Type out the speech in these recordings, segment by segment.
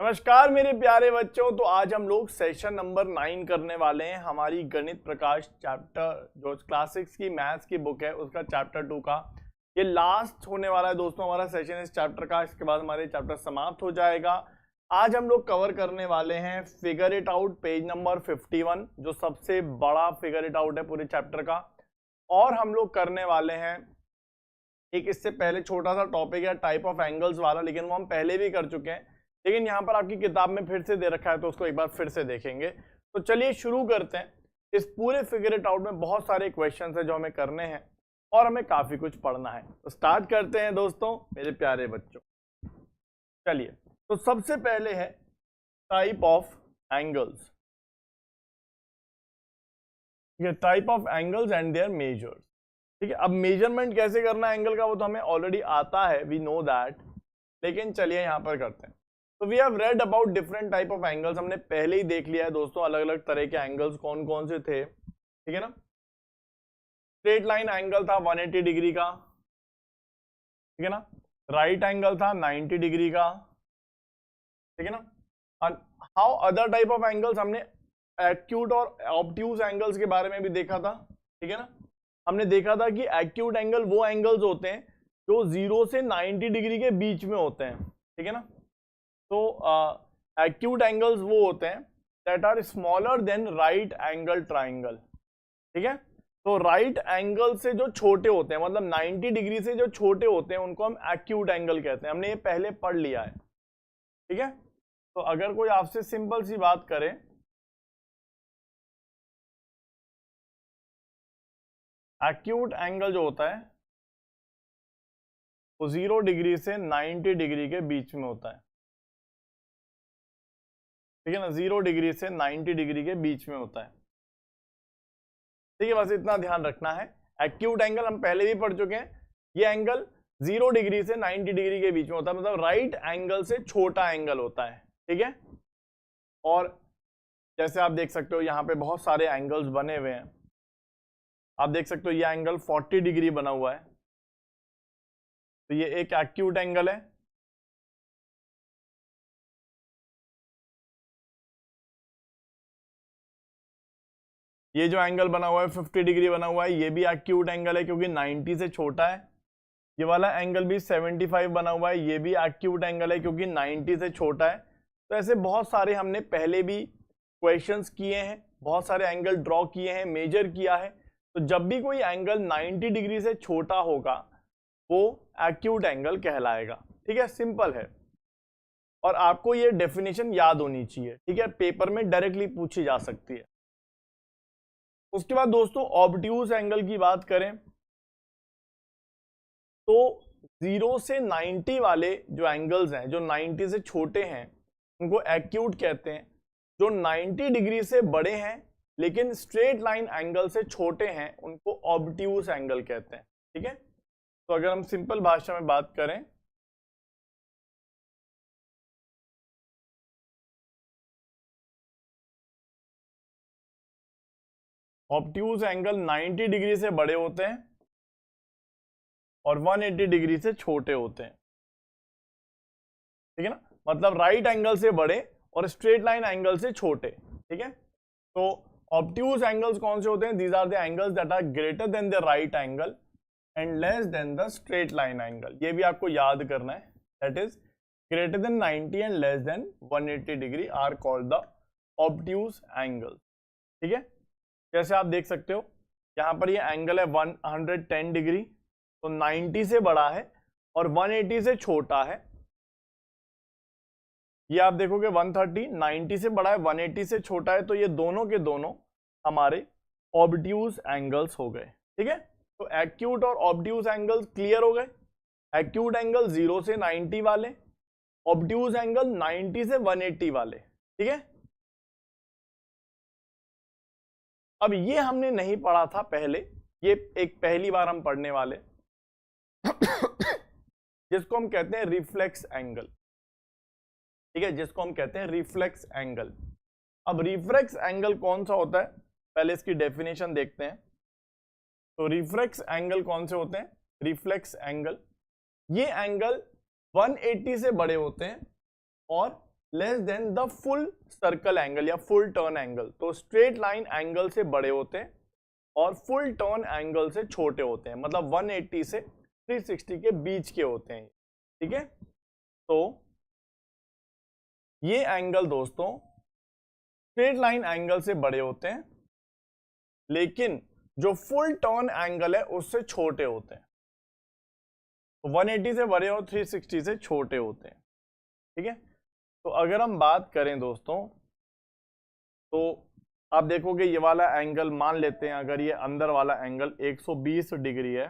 नमस्कार मेरे प्यारे बच्चों। तो आज हम लोग सेशन नंबर 9 करने वाले हैं। हमारी गणित प्रकाश चैप्टर जो क्लास 6 की मैथ्स की बुक है उसका चैप्टर 2 का ये लास्ट होने वाला है दोस्तों हमारा सेशन इस चैप्टर का। इसके बाद हमारे चैप्टर समाप्त हो जाएगा। आज हम लोग कवर करने वाले हैं figure it out page number 51 जो सबसे बड़ा फिगर इट आउट है पूरे चैप्टर का। और हम लोग करने वाले हैं एक इससे पहले छोटा सा टॉपिक है टाइप ऑफ एंगल्स वाला, लेकिन वो हम पहले भी कर चुके हैं, लेकिन यहाँ पर आपकी किताब में फिर से दे रखा है तो उसको एक बार फिर से देखेंगे। तो चलिए शुरू करते हैं। इस पूरे फिगर इट आउट में बहुत सारे क्वेश्चंस हैं जो हमें करने हैं और हमें काफी कुछ पढ़ना है। तो स्टार्ट करते हैं दोस्तों मेरे प्यारे बच्चों। चलिए, तो सबसे पहले है टाइप ऑफ एंगल्स। ठीक है, type of angles and there measures. ठीक है, अब मेजरमेंट कैसे करना है एंगल का वो तो हमें ऑलरेडी आता है, वी नो दैट, लेकिन चलिए यहाँ पर करते हैं। तो we have read about different type of angles. हमने पहले ही देख लिया है दोस्तों अलग अलग तरह के एंगल्स कौन कौन से थे। ठीक है ना, स्ट्रेट लाइन एंगल था 180 डिग्री का, ठीक है ना, राइट एंगल था 90 डिग्री का, ठीक है ना। How other type of angles, हमने एक्यूट और ऑब्ट्यूज एंगल्स के बारे में भी देखा था। ठीक है ना, हमने देखा था कि एक्यूट एंगल वो एंगल्स होते हैं जो 0 से 90 डिग्री के बीच में होते हैं। ठीक है ना, तो एक्यूट एंगल्स वो होते हैं that are smaller than right angle triangle. ठीक है, तो राइट एंगल से जो छोटे होते हैं, मतलब 90 डिग्री से जो छोटे होते हैं उनको हम एक्यूट एंगल कहते हैं। हमने ये पहले पढ़ लिया है। ठीक है, तो अगर कोई आपसे सिंपल सी बात करे, एक्यूट एंगल जो होता है वो 0 डिग्री से 90 डिग्री के बीच में होता है। ठीक है ना, 0 डिग्री से 90 डिग्री के बीच में होता है। ठीक है, बस इतना ध्यान रखना है। एक्यूट एंगल हम पहले भी पढ़ चुके हैं, ये एंगल 0 डिग्री से 90 डिग्री के बीच में होता है, मतलब राइट एंगल से छोटा एंगल होता है। ठीक है, और जैसे आप देख सकते हो यहाँ पे बहुत सारे एंगल्स बने हुए हैं। आप देख सकते हो ये एंगल 40 डिग्री बना हुआ है, तो ये एक एक्यूट एंगल है। ये जो एंगल बना हुआ है 50 डिग्री बना हुआ है, ये भी एक्यूट एंगल है क्योंकि 90 से छोटा है। ये वाला एंगल भी 75 बना हुआ है, ये भी एक्यूट एंगल है क्योंकि 90 से छोटा है। तो ऐसे बहुत सारे हमने पहले भी क्वेश्चंस किए हैं, बहुत सारे एंगल ड्रॉ किए हैं, मेजर किया है। तो जब भी कोई एंगल 90 डिग्री से छोटा होगा वो एक्यूट एंगल कहलाएगा। ठीक है, सिंपल है और आपको ये डेफिनेशन याद होनी चाहिए। ठीक है, पेपर में डायरेक्टली पूछी जा सकती है। उसके बाद दोस्तों ऑब्ट्यूज एंगल की बात करें तो 0 से 90 वाले जो एंगल्स हैं, जो 90 से छोटे हैं उनको एक्यूट कहते हैं। जो 90 डिग्री से बड़े हैं लेकिन स्ट्रेट लाइन एंगल से छोटे हैं उनको ऑब्ट्यूज एंगल कहते हैं। ठीक है, तो अगर हम सिंपल भाषा में बात करें, ऑब्ट्यूज एंगल 90 डिग्री से बड़े होते हैं और 180 डिग्री से छोटे होते हैं। ठीक है ना, मतलब राइट एंगल से बड़े और स्ट्रेट लाइन एंगल से छोटे। ठीक है, तो ऑब्ट्यूज एंगल्स कौन से होते हैं? These are the angles that are greater than the right angle and less than the straight line angle. ये भी आपको याद करना है, that is greater than 90 and less than 180 degree are called the obtuse angle. ठीक है, जैसे आप देख सकते हो यहाँ पर ये एंगल है 110 डिग्री, तो 90 से बड़ा है और 180 से छोटा है। ये आप देखोगे 130 90 से बड़ा है, 180 से छोटा है, तो ये दोनों के दोनों हमारे ऑब्ट्यूज एंगल्स हो गए। ठीक है, तो एक्यूट और ऑब्ट्यूज एंगल्स क्लियर हो गए। एक्यूट एंगल 0 से 90 वाले, ऑब्ट्यूज एंगल 90 से 180 वाले। ठीक है, अब ये हमने नहीं पढ़ा था पहले, ये एक पहली बार हम पढ़ने वाले जिसको हम कहते हैं रिफ्लेक्स एंगल। ठीक है, जिसको हम कहते हैं रिफ्लेक्स एंगल। अब रिफ्लेक्स एंगल कौन सा होता है, पहले इसकी डेफिनेशन देखते हैं। तो रिफ्लेक्स एंगल कौन से होते हैं? रिफ्लेक्स एंगल, ये एंगल 180 से बड़े होते हैं और less than the full circle angle या फुल टर्न एंगल। तो स्ट्रेट लाइन एंगल से बड़े होते हैं और फुल टर्न एंगल से छोटे होते हैं, मतलब 180 से 360 के बीच के होते हैं, ठीक है। तो ये एंगल दोस्तों स्ट्रेट लाइन एंगल से बड़े होते हैं, लेकिन जो फुल टर्न एंगल है उससे छोटे होते हैं। तो 180 से बड़े और 360 से छोटे होते हैं, ठीक है। तो अगर हम बात करें दोस्तों, तो आप देखोगे ये वाला एंगल मान लेते हैं, अगर ये अंदर वाला एंगल 120 डिग्री है,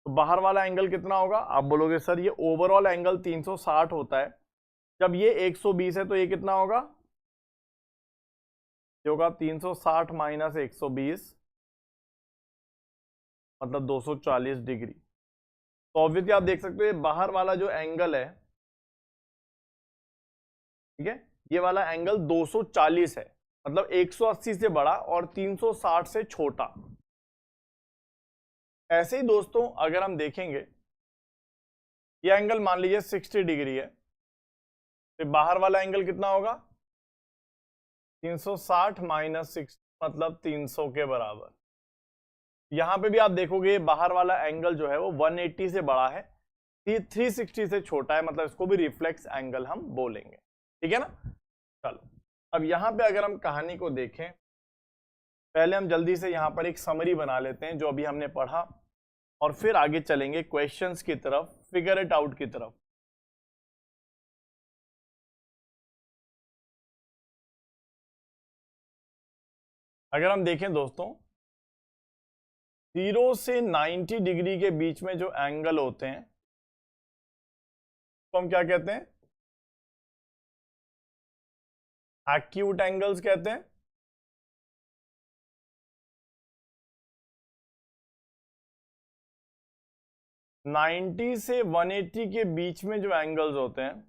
तो बाहर वाला एंगल कितना होगा? आप बोलोगे सर ये ओवरऑल एंगल 360 होता है, जब ये 120 है तो ये कितना होगा? ये होगा 360 माइनस 120, मतलब 240 डिग्री। तो ऑब्वियसली आप देख सकते हो बाहर वाला जो एंगल है, ठीक है, ये वाला एंगल 240 है, मतलब 180 से बड़ा और 360 से छोटा। ऐसे ही दोस्तों अगर हम देखेंगे, ये एंगल मान लीजिए 60 डिग्री है, तो बाहर वाला एंगल कितना होगा? 360 माइनस 60, मतलब 300 के बराबर। यहां पे भी आप देखोगे बाहर वाला एंगल जो है वो 180 से बड़ा है, 360 से छोटा है, मतलब इसको भी रिफ्लेक्स एंगल हम बोलेंगे, ठीक है ना। चलो अब यहां पे अगर हम कहानी को देखें, पहले हम जल्दी से यहां पर एक समरी बना लेते हैं जो अभी हमने पढ़ा, और फिर आगे चलेंगे क्वेश्चंस की तरफ, फिगर इट आउट की तरफ। अगर हम देखें दोस्तों, 0 से 90 डिग्री के बीच में जो एंगल होते हैं तो हम क्या कहते हैं? एक्यूट एंगल्स कहते हैं। नाइन्टी से 180 के बीच में जो एंगल्स होते हैं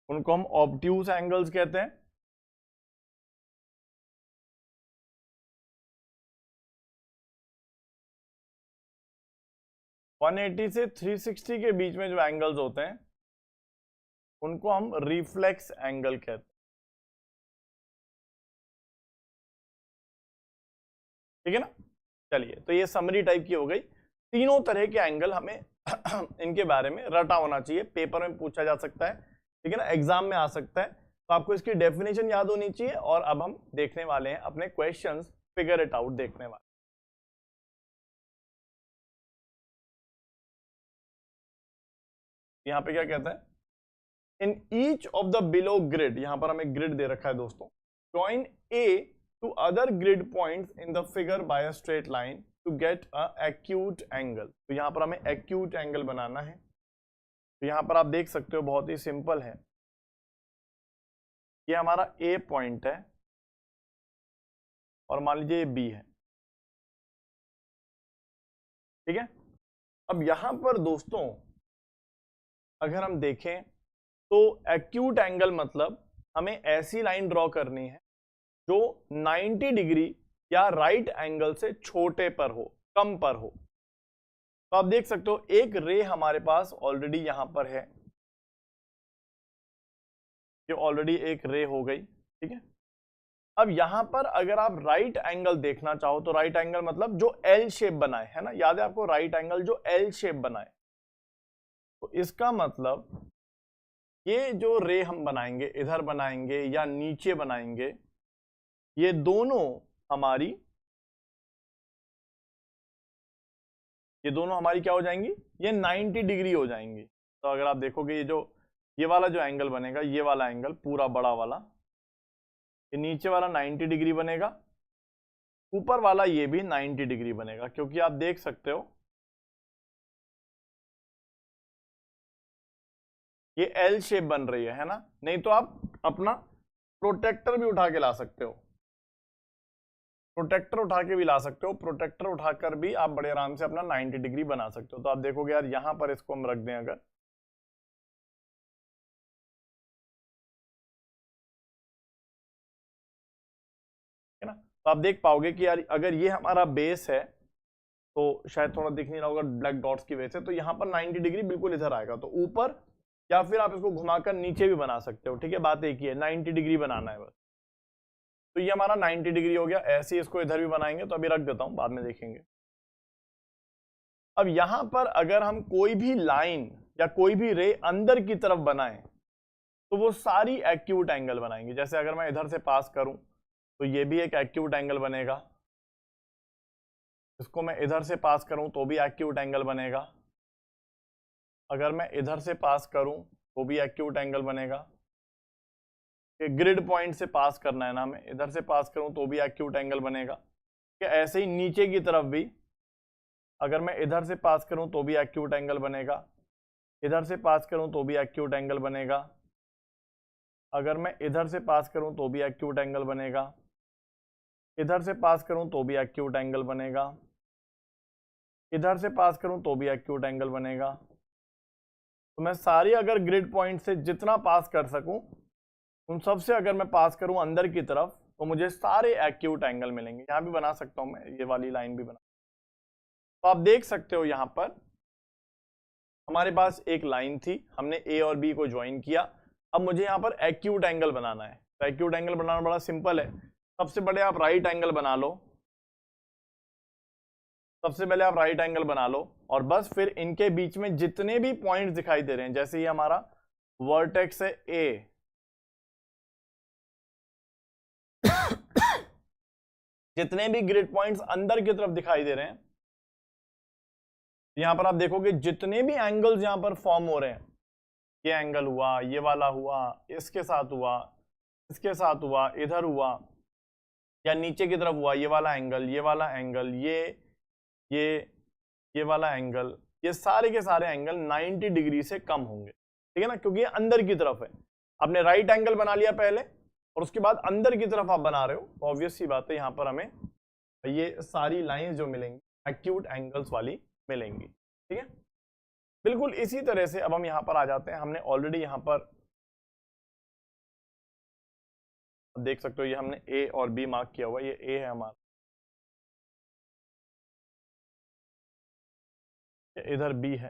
उनको हम ऑब्ट्यूज एंगल्स कहते हैं। वन एटी से 360 के बीच में जो एंगल्स होते हैं उनको हम रिफ्लेक्स एंगल कहते हैं, ठीक है ना। चलिए, तो ये समरी टाइप की हो गई। तीनों तरह के एंगल हमें इनके बारे में रटा होना चाहिए, पेपर में पूछा जा सकता है, ठीक है ना, एग्जाम में आ सकता है, तो आपको इसकी डेफिनेशन याद होनी चाहिए। और अब हम देखने वाले हैं अपने क्वेश्चंस, फिगर इट आउट देखने वाले। यहाँ पे क्या कहता है? In each of the below grid, यहां पर हमें ग्रिड दे रखा है दोस्तों, join a two other grid points in the figure by a straight line to get a acute angle. तो यहां पर हमें एक्यूट एंगल बनाना है। तो यहां पर आप देख सकते हो बहुत ही सिंपल है, ये हमारा ए पॉइंट है और मान लीजिए ये बी है, ठीक है। अब यहां पर दोस्तों अगर हम देखें तो एक्यूट एंगल मतलब हमें ऐसी लाइन ड्रॉ करनी है जो 90 डिग्री या राइट एंगल से छोटे पर हो, कम पर हो। तो आप देख सकते हो एक रे हमारे पास ऑलरेडी यहां पर है, ये ऑलरेडी एक रे हो गई, ठीक है। अब यहां पर अगर आप राइट एंगल देखना चाहो, तो राइट एंगल मतलब जो एल शेप बनाए, है ना, याद है आपको, राइट एंगल जो एल शेप बनाए। तो इसका मतलब ये जो रे हम बनाएंगे, इधर बनाएंगे या नीचे बनाएंगे, ये दोनों हमारी क्या हो जाएंगी? ये 90 डिग्री हो जाएंगी। तो अगर आप देखोगे ये वाला जो एंगल बनेगा, ये वाला एंगल पूरा बड़ा वाला, ये नीचे वाला 90 डिग्री बनेगा, ऊपर वाला ये भी 90 डिग्री बनेगा, क्योंकि आप देख सकते हो ये एल शेप बन रही है ना। नहीं तो आप अपना प्रोटेक्टर भी उठा के ला सकते हो, प्रोटेक्टर उठा के भी ला सकते हो, प्रोटेक्टर उठाकर भी आप बड़े आराम से अपना 90 डिग्री बना सकते हो। तो आप देखोगे यार यहां पर इसको हम रख दें अगर, है ना, तो आप देख पाओगे कि यार अगर ये हमारा बेस है, तो शायद थोड़ा दिख नहीं रहा होगा ब्लैक डॉट्स की वजह से, तो यहाँ पर 90 डिग्री बिल्कुल इधर आएगा, तो ऊपर या फिर आप इसको घुमाकर नीचे भी बना सकते हो, ठीक है, बात एक ही है, 90 डिग्री बनाना है बस। तो ये हमारा 90 डिग्री हो गया। ऐसे ही इसको इधर भी बनाएंगे, तो अभी रख देता हूं, बाद में देखेंगे। अब यहां पर अगर हम कोई भी लाइन या कोई भी रे अंदर की तरफ बनाएं तो वो सारी एक्यूट एंगल बनाएंगे। जैसे अगर मैं इधर से पास करूं तो ये भी एक एक्यूट एंगल बनेगा, इसको मैं इधर से पास करूं तो भी एक्यूट एंगल बनेगा, अगर मैं इधर से पास करूं तो भी एक्यूट एंगल बनेगा। ग्रिड पॉइंट से पास करना है ना हमें, इधर से पास करूं तो भी एक्यूट एंगल बनेगा। ऐसे ही नीचे की तरफ भी अगर मैं इधर से पास करूं तो भी एक्यूट एंगल बनेगा, इधर से पास करूं तो भी एक्यूट एंगल बनेगा, अगर मैं इधर से पास करूं तो भी एक्यूट एंगल बनेगा, इधर से पास करूं तो भी एक्यूट एंगल बनेगा, इधर से पास करूं तो भी एक्यूट एंगल बनेगा। तो मैं सारी अगर ग्रिड पॉइंट से जितना पास कर सकूं उन सब से अगर मैं पास करूं अंदर की तरफ तो मुझे सारे एक्यूट एंगल मिलेंगे। यहां भी बना सकता हूं मैं, ये वाली लाइन भी बना। तो आप देख सकते हो यहां पर हमारे पास एक लाइन थी, हमने ए और बी को ज्वाइन किया। अब मुझे यहां पर एक्यूट एंगल बनाना है। तो एक्यूट एंगल बनाना बड़ा सिंपल है। सबसे पहले आप राइट एंगल बना लो, सबसे पहले आप राइट एंगल बना लो और बस फिर इनके बीच में जितने भी पॉइंट्स दिखाई दे रहे हैं, जैसे ये हमारा वर्टेक्स है ए, जितने भी ग्रिड पॉइंट्स अंदर की तरफ दिखाई दे रहे हैं, यहां पर आप देखोगे जितने भी एंगल्स यहां पर फॉर्म हो रहे हैं, ये एंगल हुआ, ये वाला हुआ, इसके साथ हुआ, इसके साथ हुआ, इधर हुआ, या नीचे की तरफ हुआ, ये वाला एंगल, ये वाला एंगल, ये वाला एंगल, ये सारे के सारे एंगल 90 डिग्री से कम होंगे, ठीक है ना, क्योंकि ये अंदर की तरफ है। आपने राइट एंगल बना लिया पहले और उसके बाद अंदर की तरफ आप बना रहे हो, तो ऑब्वियस सी बात है यहां पर हमें ये सारी लाइंस जो मिलेंगी एक्यूट एंगल्स वाली मिलेंगी, ठीक है। बिल्कुल इसी तरह से अब हम यहां पर आ जाते हैं। हमने ऑलरेडी यहां पर देख सकते हो ये हमने ए और बी मार्क किया हुआ, ये ए है हमारा, इधर बी है।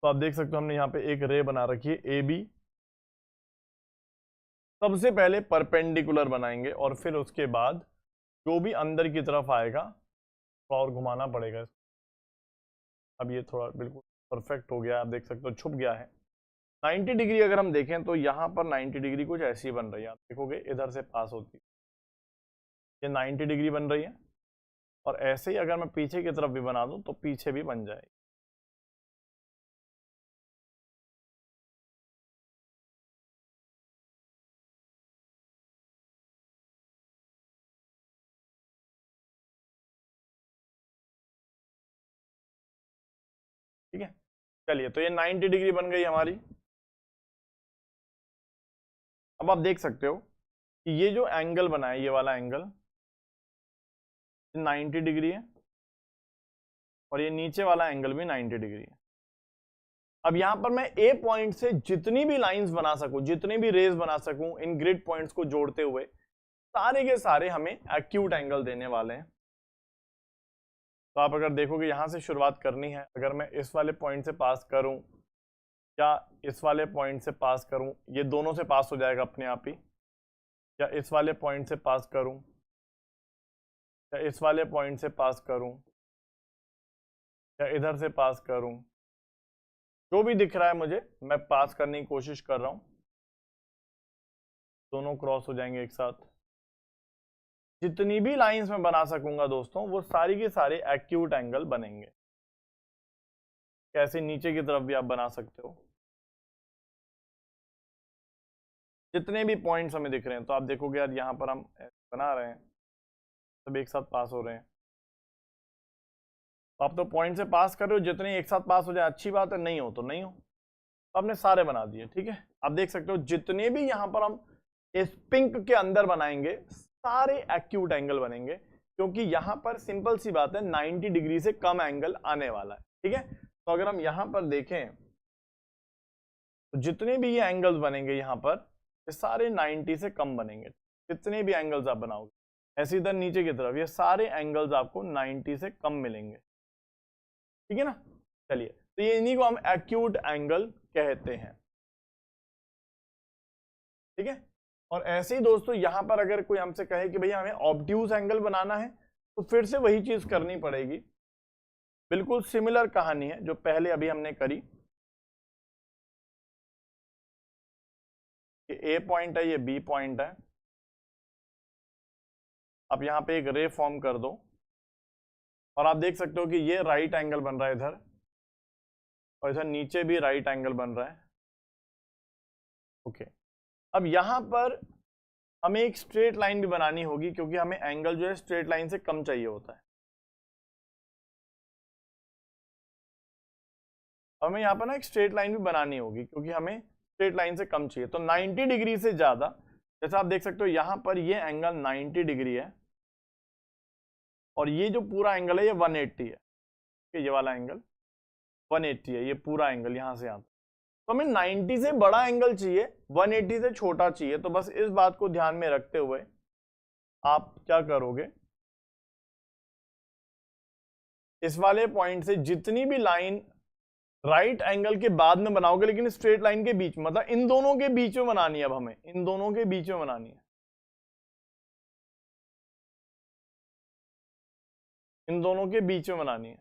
तो आप देख सकते हो हमने यहाँ पे एक रे बना रखी है ए बी। सबसे पहले परपेंडिकुलर बनाएंगे और फिर उसके बाद जो भी अंदर की तरफ आएगा और घुमाना पड़ेगा। अब ये थोड़ा बिल्कुल परफेक्ट हो गया, आप देख सकते हो छुप गया है। 90 डिग्री अगर हम देखें तो यहाँ पर 90 डिग्री कुछ ऐसी बन रही है, आप देखोगे इधर से पास होती है, ये 90 डिग्री बन रही है। और ऐसे ही अगर मैं पीछे की तरफ भी बना दूं तो पीछे भी बन जाएगी। ठीक है, चलिए, तो ये 90 डिग्री बन गई हमारी। अब आप देख सकते हो कि ये जो एंगल बना है, ये वाला एंगल 90 डिग्री है और ये नीचे वाला एंगल भी 90 डिग्री है। अब यहां पर मैं ए पॉइंट से जितनी भी लाइंस बना सकूं, जितनी भी रेज बना सकूं, इन ग्रिड पॉइंट्स को जोड़ते हुए सारे के सारे हमें एक्यूट एंगल देने वाले हैं। तो आप अगर देखोगे यहां से शुरुआत करनी है, अगर मैं इस वाले पॉइंट से पास करूं या इस वाले पॉइंट से पास करूं, ये दोनों से पास हो जाएगा अपने आप ही, या इस वाले पॉइंट से पास करूं या इस वाले पॉइंट से पास करूं या इधर से पास करूं, जो भी दिख रहा है मुझे मैं पास करने की कोशिश कर रहा हूं, दोनों क्रॉस हो जाएंगे एक साथ। जितनी भी लाइंस में बना सकूंगा दोस्तों, वो सारी के सारे एक्यूट एंगल बनेंगे। कैसे नीचे की तरफ भी आप बना सकते हो, जितने भी पॉइंट्स हमें दिख रहे हैं। तो आप देखोगे यार यहाँ पर हम बना रहे हैं, सब एक साथ पास हो रहे हैं। तो आप तो पॉइंट से पास कर रहे हो, जितने एक साथ पास हो जाए अच्छी बात है, नहीं हो तो नहीं हो। तो आपने सारे बना दिए, ठीक है। आप देख सकते हो जितने भी यहाँ पर हम इस पिंक के अंदर बनाएंगे सारे एक्यूट एंगल बनेंगे, क्योंकि यहाँ पर सिंपल सी बात है 90 डिग्री से कम एंगल आने वाला है, ठीक है। तो अगर हम यहाँ पर देखें तो जितने भी ये एंगल्स बनेंगे यहाँ पर, ये सारे 90 से कम बनेंगे। जितने भी एंगल्स आप बनाओगे, ऐसे इधर नीचे की तरफ ये सारे एंगल्स आपको 90 से कम मिलेंगे, ठीक है ना। चलिए, तो ये इन्हीं को हम एक्यूट एंगल कहते हैं, ठीक है। और ऐसे ही दोस्तों यहां पर अगर कोई हमसे कहे कि भैया हमें ऑब्ट्यूज एंगल बनाना है, तो फिर से वही चीज करनी पड़ेगी। बिल्कुल सिमिलर कहानी है जो पहले अभी हमने करी। ये ए पॉइंट है, ये बी पॉइंट है। अब यहां पे एक रे फॉर्म कर दो और आप देख सकते हो कि ये राइट एंगल बन रहा है इधर, और इधर नीचे भी राइट एंगल बन रहा है। ओके, अब यहां पर हमें एक स्ट्रेट लाइन भी बनानी होगी, क्योंकि हमें एंगल जो है स्ट्रेट लाइन से कम चाहिए होता है। हमें यहाँ पर ना एक स्ट्रेट लाइन भी बनानी होगी, क्योंकि हमें स्ट्रेट लाइन से कम चाहिए। तो 90 डिग्री से ज्यादा, जैसे आप देख सकते हो यहाँ पर ये एंगल 90 डिग्री है, और ये जो पूरा एंगल है ये 180 है। ये वाला एंगल 180 है, ये पूरा एंगल यहाँ से यहाँ। तो हमें 90 से बड़ा एंगल चाहिए, 180 से छोटा चाहिए। तो बस इस बात को ध्यान में रखते हुए आप क्या करोगे, इस वाले पॉइंट से जितनी भी लाइन राइट एंगल के बाद में बनाओगे, लेकिन स्ट्रेट लाइन के बीच, मतलब इन दोनों के बीच में बनानी है। अब हमें इन दोनों के बीच में बनानी है, इन दोनों के बीच में बनानी है।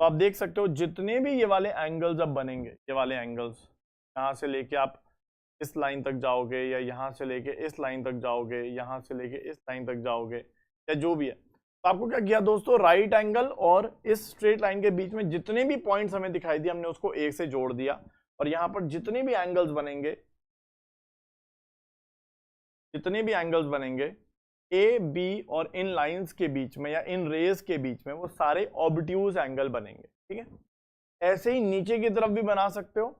तो आप देख सकते हो जितने भी ये वाले एंगल्स अब बनेंगे, ये वाले एंगल्स यहां से लेके आप इस लाइन तक जाओगे, या यहां से लेके इस लाइन तक जाओगे, यहां से लेके इस लाइन तक जाओगे, या जो भी है। तो आपको क्या किया दोस्तों, राइट एंगल और इस स्ट्रेट लाइन के बीच में जितने भी पॉइंट्स हमें दिखाई दिए, हमने उसको एक से जोड़ दिया। और यहां पर जितने भी एंगल्स बनेंगे, जितने भी एंगल्स बनेंगे ए बी और इन लाइंस के बीच में या इन रेज के बीच में, वो सारे ऑब्ट्यूज एंगल बनेंगे, ठीक है। ऐसे ही नीचे की तरफ भी बना सकते हो।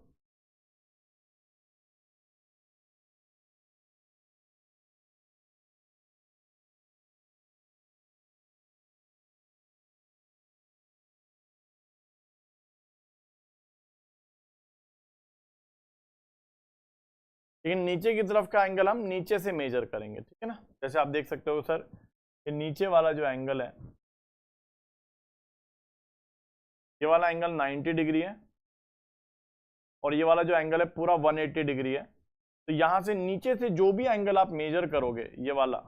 लेकिन नीचे की तरफ का एंगल हम नीचे से मेजर करेंगे, ठीक है ना। जैसे आप देख सकते हो सर, ये नीचे वाला जो एंगल है, ये वाला एंगल 90 डिग्री है, और ये वाला जो एंगल है पूरा 180 डिग्री है। तो यहां से नीचे से जो भी एंगल आप मेजर करोगे, ये वाला,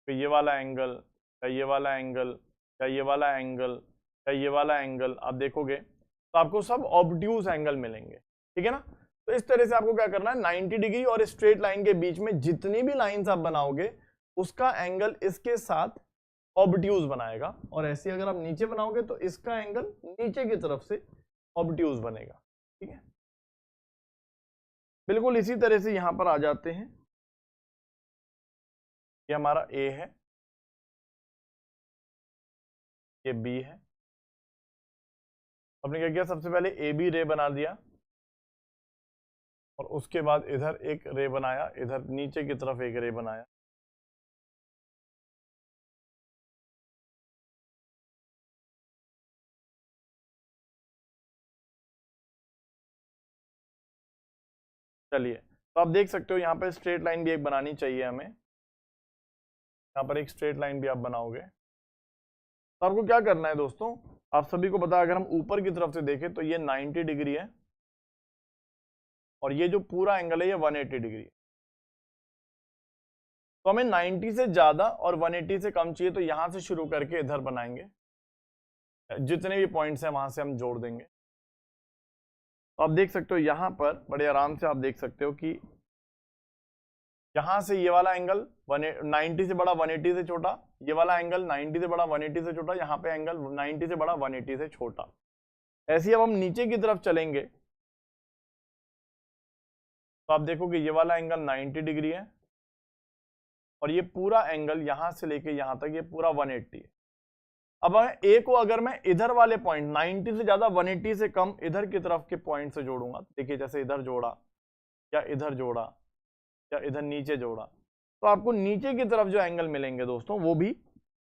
तो ये वाला एंगल, या ये वाला एंगल, या ये वाला एंगल, या ये वाला एंगल, आप देखोगे तो आपको सब ऑब्ट्यूज एंगल मिलेंगे, ठीक है ना। तो इस तरह से आपको क्या करना है, 90 डिग्री और स्ट्रेट लाइन के बीच में जितनी भी लाइंस आप बनाओगे, उसका एंगल इसके साथ ऑब्ट्यूज बनाएगा। और ऐसे अगर आप नीचे बनाओगे तो इसका एंगल नीचे की तरफ से ऑब्ट्यूज बनेगा, ठीक है। बिल्कुल इसी तरह से यहां पर आ जाते हैं। ये हमारा ए है, ये बी है। आपने क्या किया, सबसे पहले ए बी रे बना दिया, और उसके बाद इधर एक रे बनाया, इधर नीचे की तरफ एक रे बनाया। चलिए, तो आप देख सकते हो यहाँ पर स्ट्रेट लाइन भी एक बनानी चाहिए हमें। यहाँ पर एक स्ट्रेट लाइन भी आप बनाओगे, तो आपको क्या करना है दोस्तों, आप सभी को पता है, अगर हम ऊपर की तरफ से देखें तो ये 90 डिग्री है, और ये जो पूरा एंगल है ये 180 डिग्री है। तो हमें 90 से ज्यादा और 180 से कम चाहिए, तो यहां से शुरू करके इधर बनाएंगे, जितने भी पॉइंट्स हैं वहां से हम जोड़ देंगे। तो आप देख सकते हो यहाँ पर बड़े आराम से आप देख सकते हो कि यहां से ये वाला एंगल 90 से बड़ा 180 से छोटा, ये वाला एंगल 90 से बड़ा 180 से छोटा, यहाँ पे एंगल 90 से बड़ा 180 से छोटा। ऐसे ही अब हम नीचे की तरफ चलेंगे, तो आप देखोगे ये वाला एंगल 90 डिग्री है, और ये पूरा एंगल यहां से लेके यहां तक ये पूरा 180 है। अब ए को अगर मैं इधर वाले पॉइंट 90 से ज्यादा 180 से कम इधर की तरफ के पॉइंट से जोड़ूंगा, देखिए जैसे इधर जोड़ा, या इधर जोड़ा, या इधर नीचे जोड़ा, तो आपको नीचे की तरफ जो एंगल मिलेंगे दोस्तों, वो भी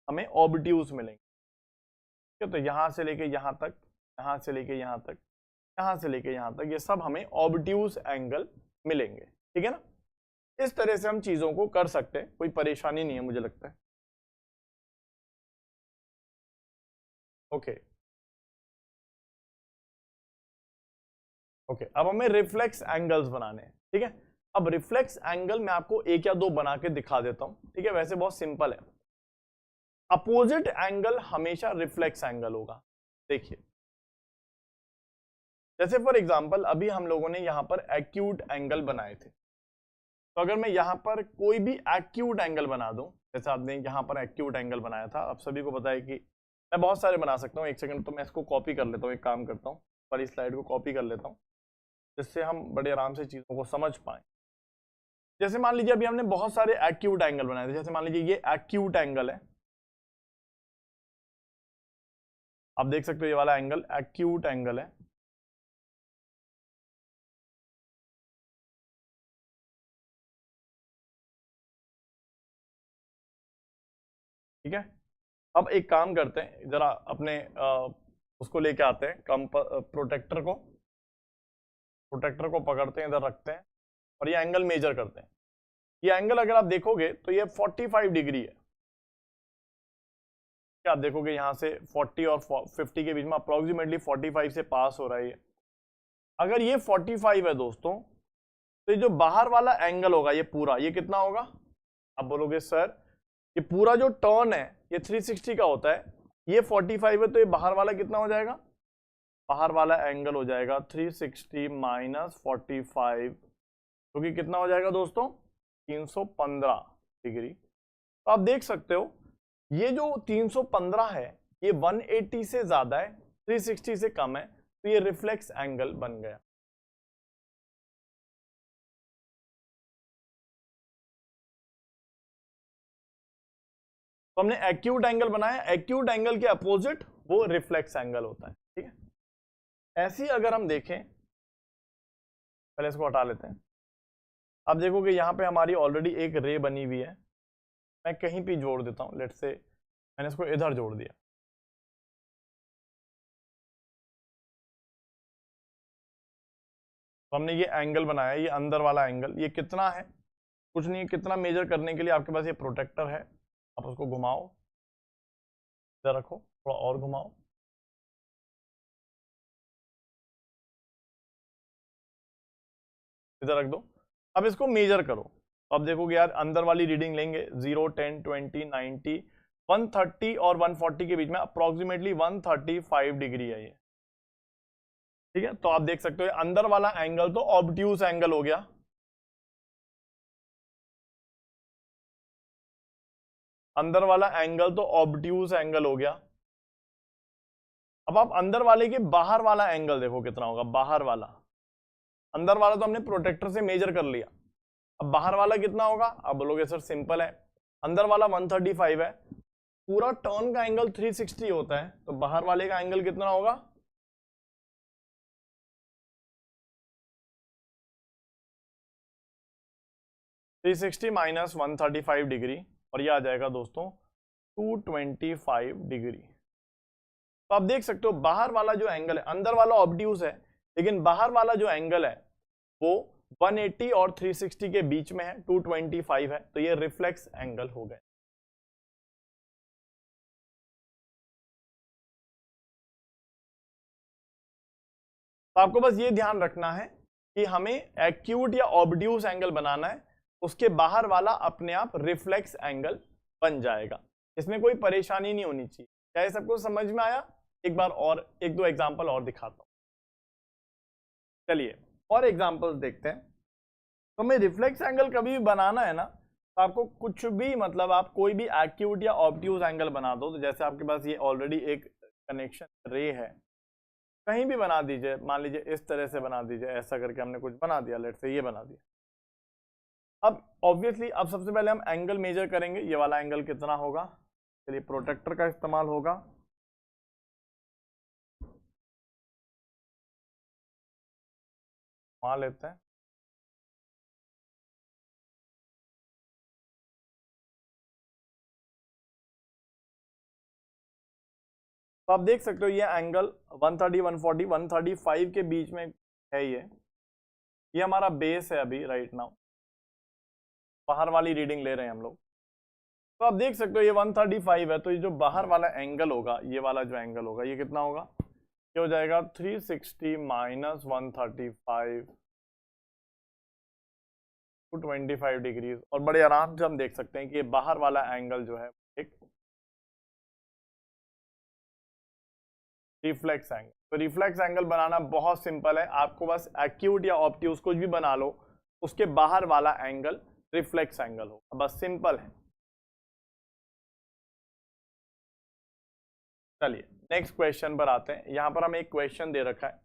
हमें ऑब्ट्यूज मिलेंगे, ठीक है। तो यहां से लेके यहां तक यहाँ से लेके यहाँ तक, यहाँ से लेके यहाँ तक, ये सब हमें ऑब्ट्यूज एंगल मिलेंगे। ठीक है ना, इस तरह से हम चीजों को कर सकते हैं, कोई परेशानी नहीं है मुझे लगता है। ओके ओके, अब हमें रिफ्लेक्स एंगल्स बनाने हैं। ठीक है, अब रिफ्लेक्स एंगल मैं आपको एक या दो बना के दिखा देता हूं। ठीक है, वैसे बहुत सिंपल है। अपोजिट एंगल हमेशा रिफ्लेक्स एंगल होगा। देखिए, जैसे फॉर एग्जांपल अभी हम लोगों ने यहां पर एक्यूट एंगल बनाए थे, तो अगर मैं यहां पर कोई भी एक्यूट एंगल बना दूं, जैसे आपने यहां पर एक्यूट एंगल बनाया था, आप सभी को पता है कि मैं बहुत सारे बना सकता हूं। एक सेकंड, तो मैं इसको कॉपी कर लेता हूं, एक काम करता हूं, पर इस स्लाइड को कॉपी कर लेता हूं, जिससे हम बड़े आराम से चीजों को समझ पाए। जैसे मान लीजिए अभी हमने बहुत सारे एक्यूट एंगल बनाए थे, जैसे मान लीजिए ये एक्यूट एंगल है, आप देख सकते हो ये वाला एंगल एक्यूट एंगल है। ठीक है, अब एक काम करते हैं, जरा अपने उसको लेके आते हैं, प्रोटेक्टर को पकड़ते हैं, इधर रखते हैं और ये एंगल मेजर करते हैं। ये एंगल अगर आप देखोगे तो ये 45 डिग्री है। क्या आप देखोगे यहाँ से 40 और 50 के बीच में अप्रोक्सीमेटली 45 से पास हो रहा है ये। अगर ये 45 है दोस्तों, तो ये जो बाहर वाला एंगल होगा ये पूरा, ये कितना होगा? आप बोलोगे सर ये पूरा जो टर्न है ये 360 का होता है, ये 45 है, तो ये बाहर वाला कितना हो जाएगा? बाहर वाला एंगल हो जाएगा 360 माइनस 45, जो कि कितना हो जाएगा दोस्तों? 315 डिग्री। तो आप देख सकते हो ये जो 315 है ये 180 से ज्यादा है, 360 से कम है, तो ये रिफ्लेक्स एंगल बन गया। तो हमने एक्यूट एंगल बनाया, एक्यूट एंगल के अपोजिट वो रिफ्लेक्स एंगल होता है। ठीक है, ऐसी अगर हम देखें, पहले इसको हटा लेते हैं। आप देखोगे यहाँ पे हमारी ऑलरेडी एक रे बनी हुई है, मैं कहीं भी जोड़ देता हूँ, लेट से मैंने इसको इधर जोड़ दिया। तो हमने ये एंगल बनाया, ये अंदर वाला एंगल, ये कितना है? कुछ नहीं है, कितना मेजर करने के लिए आपके पास ये प्रोटेक्टर है, आप उसको घुमाओ, इधर रखो, थोड़ा और घुमाओ, इधर रख दो। अब इसको मेजर करो, तो अब देखोगे यार अंदर वाली रीडिंग लेंगे 0, 10, 20, 90, 130 और 140 के बीच में अप्रोक्सीमेटली 135 डिग्री है ये। ठीक है, तो आप देख सकते हो अंदर वाला एंगल तो ऑब्ट्यूज एंगल हो गया, अंदर वाला एंगल तो ऑब्ट्यूज एंगल हो गया। अब आप अंदर वाले के बाहर वाला एंगल देखो कितना होगा, बाहर वाला। अंदर वाला तो हमने प्रोटेक्टर से मेजर कर लिया, अब बाहर वाला कितना होगा? आप बोलोगे सर सिंपल है, अंदर वाला 135 है, पूरा टर्न का एंगल 360 होता है, तो बाहर वाले का एंगल कितना होगा? 360 माइनस 135 डिग्री, और ये आ जाएगा दोस्तों 225 डिग्री। तो आप देख सकते हो बाहर वाला जो एंगल है, अंदर वाला ऑब्ट्यूज है, लेकिन बाहर वाला जो एंगल है वो 180 और 360 के बीच में है, 225 है, तो ये रिफ्लेक्स एंगल हो गए। तो आपको बस ये ध्यान रखना है कि हमें एक्यूट या ऑब्ट्यूज एंगल बनाना है, उसके बाहर वाला अपने आप रिफ्लेक्स एंगल बन जाएगा, इसमें कोई परेशानी नहीं होनी चाहिए। क्या ये सबको समझ में आया? एक बार और एक दो एग्जांपल और दिखाता हूं, चलिए और एग्जांपल्स देखते हैं। तो हमें रिफ्लेक्स एंगल कभी भी बनाना है ना, तो आपको कुछ भी मतलब आप कोई भी एक्यूट या ऑब्ट्यूज एंगल बना दो, तो जैसे आपके पास ये ऑलरेडी एक कनेक्शन रे है, कहीं भी बना दीजिए, मान लीजिए इस तरह से बना दीजिए, ऐसा करके हमने कुछ बना दिया, लेट से ये बना दिया। अब ऑब्वियसली अब सबसे पहले हम एंगल मेजर करेंगे, ये वाला एंगल कितना होगा? चलिए प्रोटेक्टर का इस्तेमाल होगा, मान लेते हैं, तो आप देख सकते हो ये एंगल 130, 140, 135 के बीच में है। ये हमारा बेस है अभी राइट नाउ, बाहर वाली रीडिंग ले रहे हैं हम लोग। तो आप देख सकते हो ये 135 है, तो ये जो बाहर वाला एंगल होगा, ये वाला जो एंगल होगा ये कितना होगा, ये हो जाएगा 360 माइनस 135 टू 25 डिग्रीज। और बड़े आराम से हम देख सकते हैं कि ये बाहर वाला एंगल जो है एक रिफ्लेक्स एंगल। तो रिफ्लेक्स एंगल बनाना बहुत सिंपल है, आपको बस एक्यूट या ऑब्ट्यूज कुछ भी बना लो, उसके बाहर वाला एंगल रिफ्लेक्स एंगल हो, बस सिंपल है। चलिए नेक्स्ट क्वेश्चन पर आते हैं। यहाँ पर हमें एक क्वेश्चन दे रखा है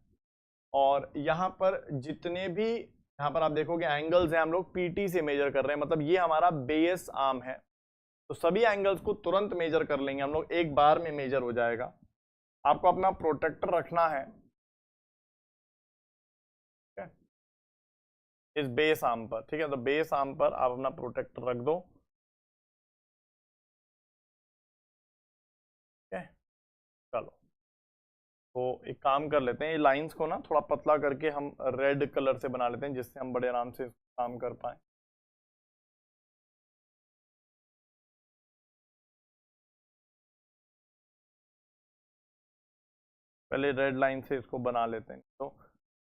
और यहाँ पर जितने भी यहाँ पर आप देखोगे एंगल्स हैं, हम लोग पीटी से मेजर कर रहे हैं, मतलब ये हमारा बेस आर्म है। तो सभी एंगल्स को तुरंत मेजर कर लेंगे हम लोग, एक बार में मेजर हो जाएगा। आपको अपना प्रोटेक्टर रखना है इस बेस आर्म पर, ठीक है। तो बेस आर्म पर आप अपना प्रोटेक्टर रख दो, ठीक है। चलो तो एक काम कर लेते हैं, ये लाइंस को ना थोड़ा पतला करके हम रेड कलर से बना लेते हैं, जिससे हम बड़े आराम से काम कर पाए। पहले रेड लाइन से इसको बना लेते हैं, तो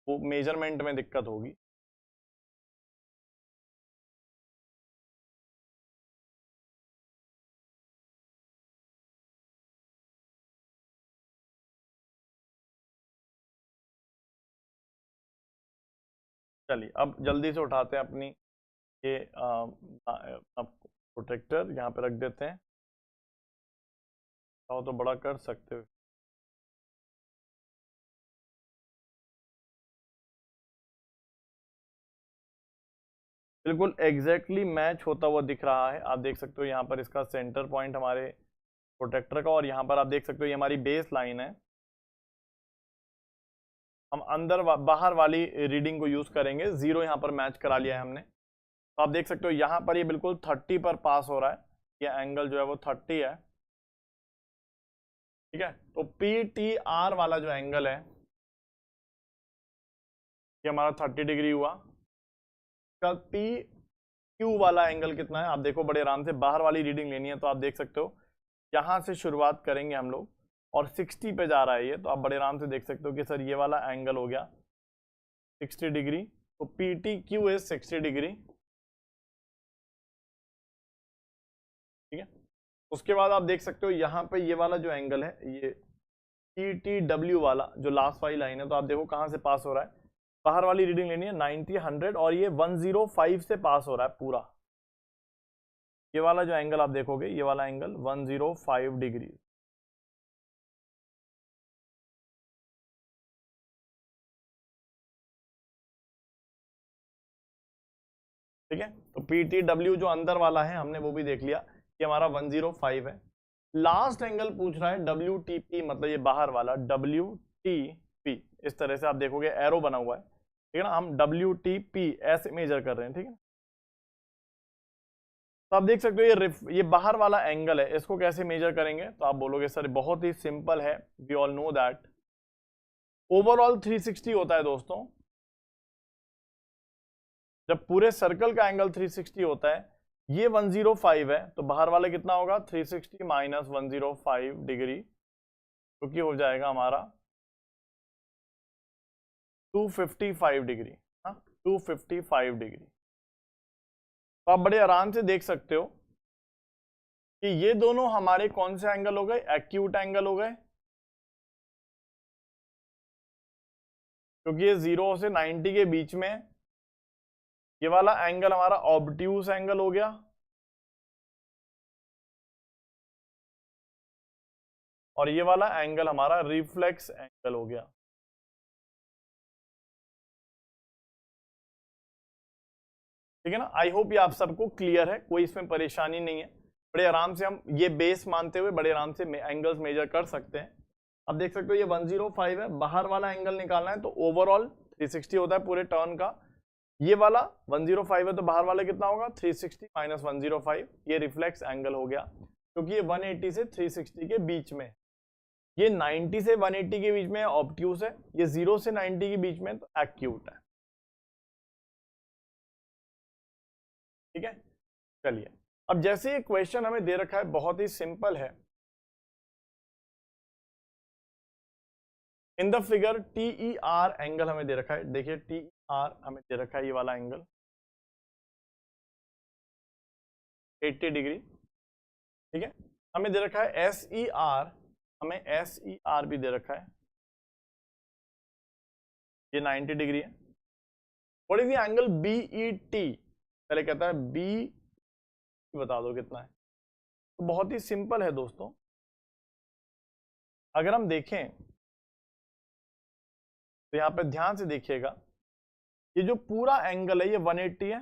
वो मेजरमेंट में दिक्कत होगी। चलिए अब जल्दी से उठाते हैं अपनी ये प्रोटेक्टर यहाँ पे रख देते हैं। तो बड़ा कर सकते हो। बिल्कुल एग्जैक्टली मैच होता हुआ दिख रहा है, आप देख सकते हो यहाँ पर इसका सेंटर पॉइंट हमारे प्रोटेक्टर का, और यहाँ पर आप देख सकते हो ये हमारी बेस लाइन है। हम अंदर बाहर वाली रीडिंग को यूज करेंगे, जीरो यहाँ पर मैच करा लिया है हमने। तो आप देख सकते हो यहाँ पर ये बिल्कुल 30 पर पास हो रहा है, ये एंगल जो है वो 30 है, ठीक है। तो PTR वाला जो एंगल है ये हमारा 30 डिग्री हुआ। PQ वाला एंगल कितना है आप देखो, बड़े आराम से बाहर वाली रीडिंग लेनी है, तो आप देख सकते हो यहाँ से शुरुआत करेंगे हम लोग और 60 पे जा रहा है ये, तो आप बड़े आराम से देख सकते हो कि सर ये वाला एंगल हो गया 60 डिग्री। तो PTQ इज 60 डिग्री, ठीक है। उसके बाद आप देख सकते हो यहाँ पे ये वाला जो एंगल है ये PTW वाला जो लास्ट वाली लाइन है, तो आप देखो कहाँ से पास हो रहा है, बाहर वाली रीडिंग लेनी है 90, 100 और ये 105 से पास हो रहा है पूरा। ये वाला जो एंगल आप देखोगे, ये वाला एंगल 105 डिग्री, ठीक है। तो PTW जो अंदर वाला है हमने वो भी देख लिया, ये हमारा 105 है। लास्ट एंगल पूछ रहा है WTP, मतलब ये बाहर वाला WTP, इस तरह से आप देखोगे एरो बना हुआ है, ठीक है ना। हम WTP ऐसे मेजर कर रहे हैं, ठीक है। तो आप देख सकते हो ये बाहर वाला एंगल है, इसको कैसे मेजर करेंगे, तो आप बोलोगे सर बहुत ही सिंपल है, we all know that overall 360 होता है दोस्तों। जब पूरे सर्कल का एंगल 360 होता है, ये 105 है, तो बाहर वाले कितना होगा 360 माइनस 105 डिग्री, जो कि हो जाएगा हमारा 255 डिग्री, 255 डिग्री। तो आप बड़े आराम से देख सकते हो कि ये दोनों हमारे कौन से एंगल हो गए, एक्यूट एंगल हो गए, क्योंकि ये 0 से 90 के बीच में। ये वाला एंगल हमारा ऑब्ट्यूज एंगल हो गया, और ये वाला एंगल हमारा रिफ्लेक्स एंगल हो गया, ठीक है ना। आई होप ये आप सबको क्लियर है, कोई इसमें परेशानी नहीं है। बड़े आराम से हम ये बेस मानते हुए बड़े आराम से एंगल्स मेजर कर सकते हैं। अब देख सकते हो ये 105 है, बाहर वाला एंगल निकालना है, तो ओवरऑल 360 होता है पूरे टर्न का। ये वाला 105 है, तो बाहर वाला कितना होगा 360 माइनस 105, ये रिफ्लेक्स एंगल हो गया, क्योंकि ये 180 से 360 के बीच में। ये 90 से 180 के बीच में ऑब्ट्यूस है, ये 0 से 90 के बीच में तो एक्यूट है। ठीक है, चलिए अब जैसे ये क्वेश्चन हमें दे रखा है, बहुत ही सिंपल है। इन द फिगर TER एंगल हमें दे रखा है, देखिए TER हमें दे रखा है, ये वाला एंगल 80 डिग्री। ठीक है, हमें दे रखा है SER, हमें SER भी दे रखा है, ये 90 डिग्री है। What is the angle BET, पहले कहता है B बता दो कितना है। तो बहुत ही सिंपल है दोस्तों, अगर हम देखें तो यहाँ पे ध्यान से देखिएगा, ये जो पूरा एंगल है ये 180 है,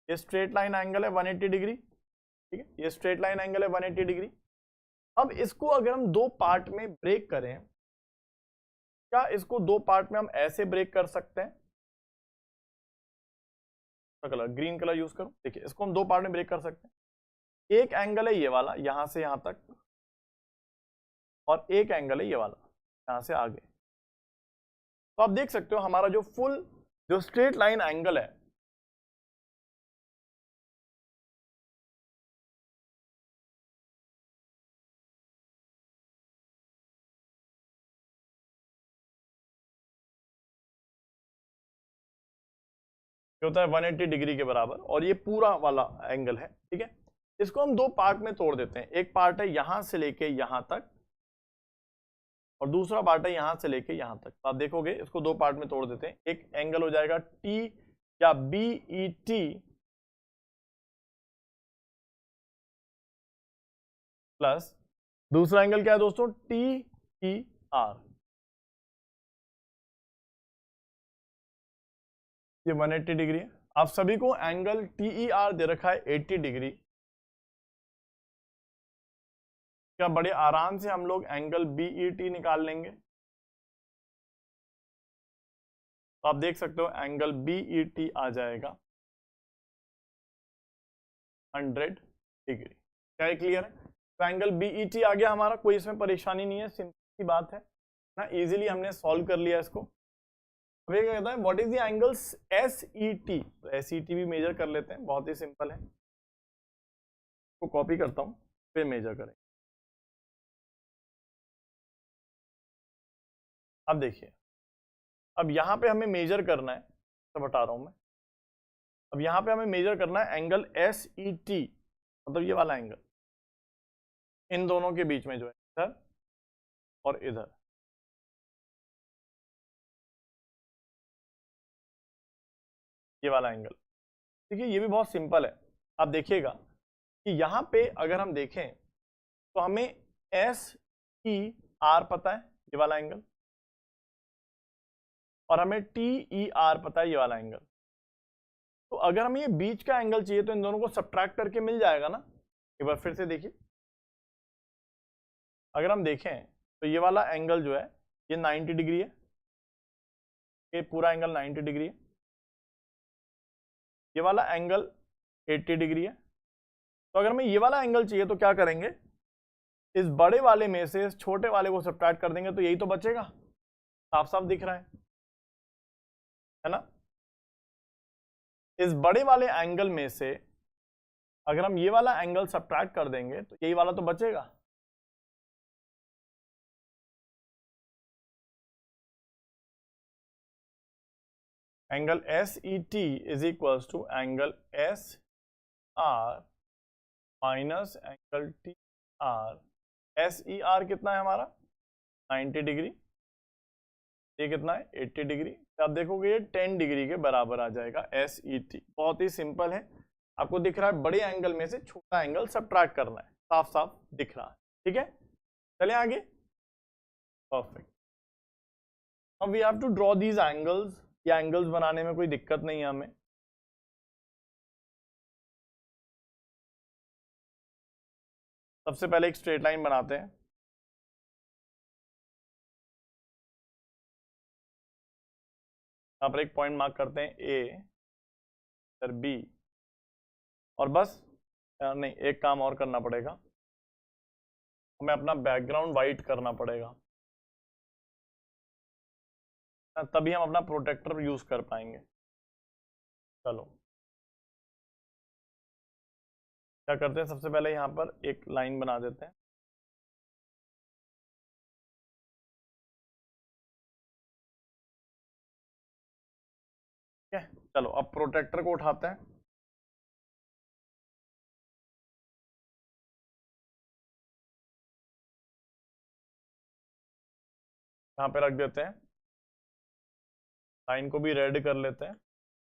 ये स्ट्रेट लाइन एंगल है 180 डिग्री। ठीक है, ये स्ट्रेट लाइन एंगल है 180 डिग्री। अब इसको अगर हम दो पार्ट में ब्रेक करें, क्या इसको दो पार्ट में हम ऐसे ब्रेक कर सकते हैं? कलर ग्रीन कलर यूज करो, देखिए इसको हम दो पार्ट में ब्रेक कर सकते हैं। एक एंगल है ये वाला यहां से यहां तक, और एक एंगल है ये वाला यहां से आगे। तो आप देख सकते हो हमारा जो फुल जो स्ट्रेट लाइन एंगल है, होता है 180 डिग्री के बराबर, और ये पूरा वाला एंगल है। ठीक है, इसको हम दो पार्ट में तोड़ देते हैं। एक पार्ट है यहां से लेके यहां तक, और दूसरा पार्ट है यहां से लेके यहां तक। तो आप देखोगे इसको दो पार्ट में तोड़ देते हैं। एक एंगल हो जाएगा T या BET प्लस दूसरा एंगल क्या है दोस्तों, TER, ये 180 डिग्री है। आप सभी को एंगल TER दे रखा है 80 डिग्री। क्या बड़े आराम से हम लोग एंगल BET निकाल लेंगे। तो आप देख सकते हो एंगल BET आ जाएगा 100 डिग्री। क्या ये क्लियर है? तो एंगल BET आ गया हमारा, कोई इसमें परेशानी नहीं है, सिंपल सी बात है ना, इजीली हमने सॉल्व कर लिया इसको। अब ये क्या कहता है, what is the angle SET, तो SET भी मेजर कर लेते हैं, बहुत ही सिंपल है। तो कॉपी करता हूं, फिर मेजर करें। अब देखिए, अब यहां पे हमें मेजर करना है, तो बता रहा हूं मैं। अब यहां पे हमें मेजर करना है एंगल SET, मतलब ये वाला एंगल इन दोनों के बीच में जो है, इधर और इधर। ये वाला एंगल, देखिए ये भी बहुत सिंपल है। आप देखिएगा कि यहाँ पे अगर हम देखें तो हमें SER पता है, ये वाला एंगल, और हमें TER पता है, ये वाला एंगल। तो अगर हमें ये बीच का एंगल चाहिए तो इन दोनों को सब्ट्रैक्ट करके मिल जाएगा ना। एक बार फिर से देखिए, अगर हम देखें तो ये वाला एंगल जो है ये 90 डिग्री है, ये पूरा एंगल 90 डिग्री है। ये वाला एंगल 80 डिग्री है। तो अगर हमें ये वाला एंगल चाहिए तो क्या करेंगे, इस बड़े वाले में से इस छोटे वाले को सब्ट्रैक्ट कर देंगे, तो यही तो बचेगा। साफ साफ दिख रहा है ना। इस बड़े वाले एंगल में से अगर हम ये वाला एंगल सब्ट्रैक्ट कर देंगे तो यही वाला तो बचेगा। Angle SET is equals to angle SR minus angle TR। SER कितना है हमारा 90 डिग्री, ये कितना है 80 डिग्री। तो आप देखोगे ये 10 डिग्री के बराबर आ जाएगा SET। बहुत ही सिंपल है, आपको दिख रहा है बड़े एंगल में से छोटा एंगल सब्ट्रैक्ट करना है, साफ साफ दिख रहा है। ठीक है, चलिए आगे। परफेक्ट। अब we have to draw these angles. ये एंगल्स बनाने में कोई दिक्कत नहीं है हमें। सबसे पहले एक स्ट्रेट लाइन बनाते हैं। यहाँ पर एक पॉइंट मार्क करते हैं A, फिर B, और बस नहीं, एक काम और करना पड़ेगा। हमें अपना बैकग्राउंड वाइट करना पड़ेगा, तभी हम अपना प्रोटेक्टर यूज कर पाएंगे। चलो क्या करते हैं, सबसे पहले यहाँ पर एक लाइन बना देते हैं। ठीक है, चलो अब प्रोटेक्टर को उठाते हैं, यहाँ पे रख देते हैं, लाइन को भी रेड कर लेते हैं।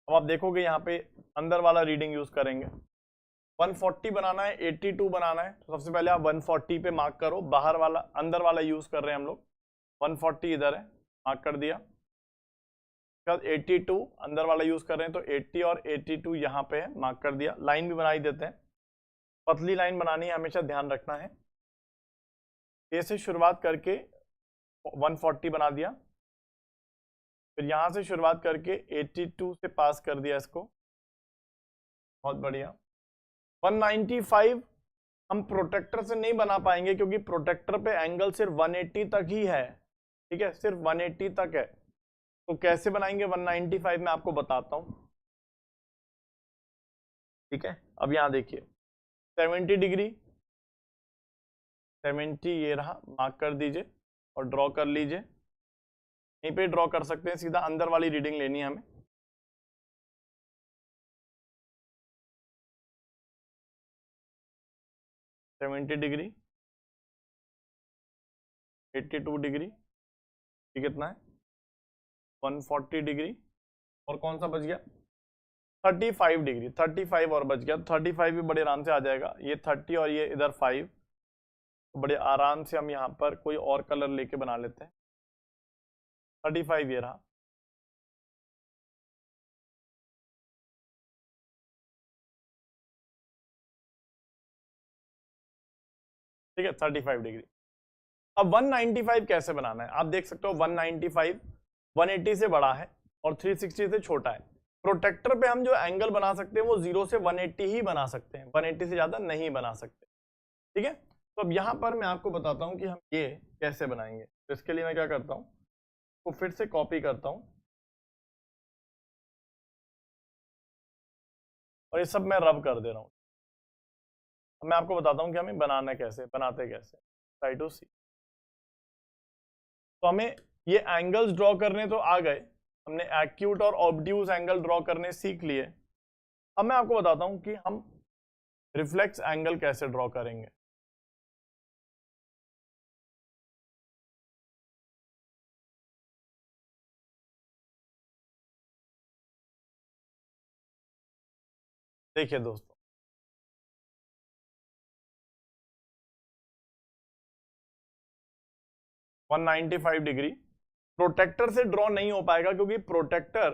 अब आप देखोगे यहाँ पे अंदर वाला रीडिंग यूज करेंगे। 140 बनाना है, 82 बनाना है, तो सबसे पहले आप 140 पे मार्क करो, बाहर वाला अंदर वाला यूज कर रहे हैं हम लोग। 140 इधर है, मार्क कर दिया। 82 अंदर वाला यूज कर रहे हैं, तो 80 और 82 यहाँ पे है, मार्क कर दिया। लाइन भी बना ही देते हैं, पतली लाइन बनानी है, हमेशा ध्यान रखना है। ए से शुरुआत करके 140 बना दिया, फिर यहाँ से शुरुआत करके 82 से पास कर दिया इसको, बहुत बढ़िया। 195 हम प्रोटेक्टर से नहीं बना पाएंगे क्योंकि प्रोटेक्टर पे एंगल सिर्फ 180 तक ही है। ठीक है, सिर्फ 180 तक है, तो कैसे बनाएंगे 195 में आपको बताता हूं। ठीक है, अब यहां देखिए 70 डिग्री, 70 ये रहा, मार्क कर दीजिए और ड्रॉ कर लीजिए। यहीं पे ड्रॉ कर सकते हैं, सीधा अंदर वाली रीडिंग लेनी है हमें। सेवेंटी डिग्री, 82 डिग्री, ये कितना है 140 डिग्री, और कौन सा बच गया 35 डिग्री, 35 और बच गया। 35 भी बड़े आराम से आ जाएगा, ये 30 और ये इधर 5, तो बड़े आराम से हम यहाँ पर कोई और कलर लेके बना लेते हैं। 35 ये रहा, ठीक है 35 डिग्री। अब 195 कैसे बनाना है, आप देख सकते हो 195 180 से बड़ा है और 360 से छोटा है। प्रोटेक्टर पे हम जो एंगल बना सकते हैं वो 0 से 180 ही बना सकते हैं, 180 से ज्यादा नहीं बना सकते। ठीक है, तो अब यहाँ पर मैं आपको बताता हूँ कि हम ये कैसे बनाएंगे। तो इसके लिए मैं क्या करता हूँ, तो फिर से कॉपी करता हूँ और ये सब मैं रब कर दे रहा हूँ। अब मैं आपको बताता हूँ कि हमें बनाना कैसे, बनाते कैसे। ट्राई टू सी। तो हमें ये एंगल्स ड्रॉ करने तो आ गए, हमने एक्यूट और ऑब्ट्यूज एंगल ड्रॉ करने सीख लिए। अब मैं आपको बताता हूँ कि हम रिफ्लेक्स एंगल कैसे ड्रॉ करेंगे। देखिए दोस्तों, वन 195 डिग्री प्रोटेक्टर से ड्रॉ नहीं हो पाएगा क्योंकि प्रोटेक्टर